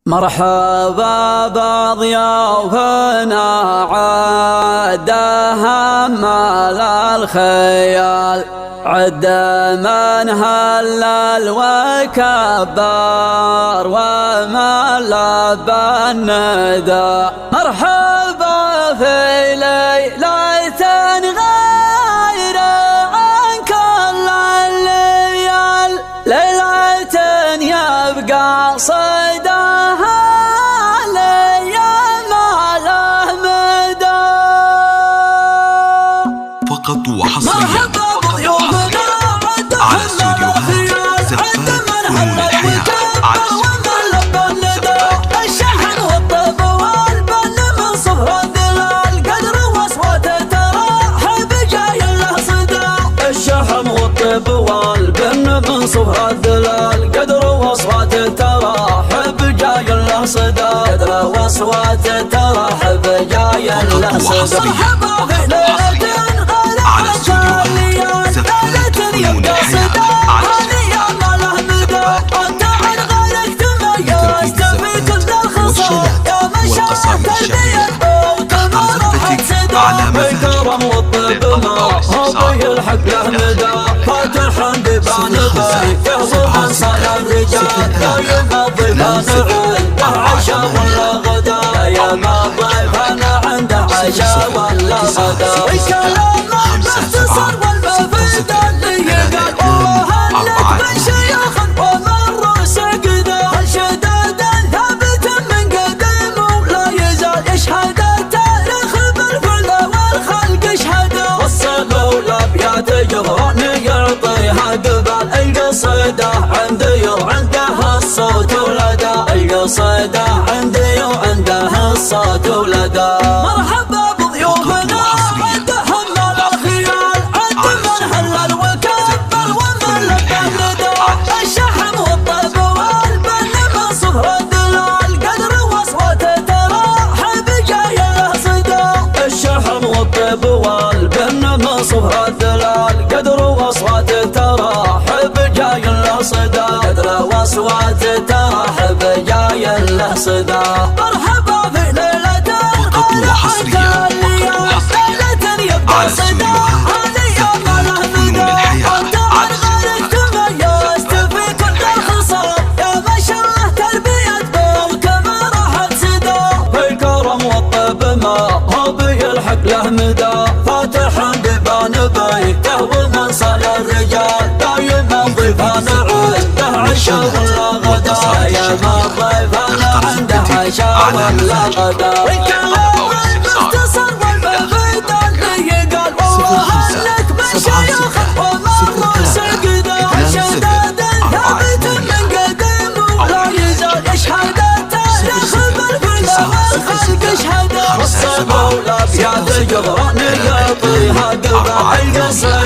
مرحبا بضيوفنا عدها مال الخيال، عد من هلل وكبر ومن لبى الندى. مرحبا في ليلة غير عن كل الليال، ليلة يبقى صداها ليام الأحمدى. فقط وحصريا على استوديوهات زفات فنون الحياة. الشحن والطب والبن من صفر الدلال، قدر واصواته تراحب جاي له صدى. الشحن والطب والبن من صفر الدلال، قدر واصواته تراحب جاي له صدى. قدر واصواته تراحب جاي له صدى. مرحبا في ليلة على استوديوهات زفات فنون الحياة. على الكرم والطب ما هو يلحق له ندى. فاتح ببان يهضم انصار الرجال، لا يقضي عنده عشاء ولا غدا. يا ما ضيفنا عنده عشاء ولا غدا. الكلام مختصر والمفيد اللي يقال وهلك من شيخ ومن رؤوس قدا. الشداد ثابت من قديم ولا يزال يشهد جهران يعطيها قبل. القصيدة عندي وعندها الصوت ولدا، القصيدة عندي وعندها الصوت ولدا. مرحبا بضيوفنا عدهم مال الخيال، عد من هلل وكبر ومن لبى الندى. الشحم والطب والبن من صفر الدلال، قدر واصواته تراحب جاي له صدى. الشحم والطب والبن من صفر الدلال، قدر واصواته تراحب جاي له صدى. قدر واصواته تراحب جاي له صدى. مرحبا في ليلة وحصريا ليلة يبقى صدى ليام الأحمدى. أنت عن غيرك تميزت في كل الخصام، يا ما شاء الله تربية بوك ما راحت سدى. في الكرم والطب ما هو بيلحق له مدى. فاتح ببان بيته ومن صال الرجال، دايما ضيفانا عنده عشاء ولا غدا. يا ما ضيفانا عنده عشاء ولا غدا. الكلام المختصر والمفيد اللي يقال وهلك من شيخ ومن رؤوس قدا. الشداد ثابت من قديم ولا يزال يشهد التاريخ بالفدا والخلق يشهد. والصبا والابيات جبران يعطيها قبل. القصيدة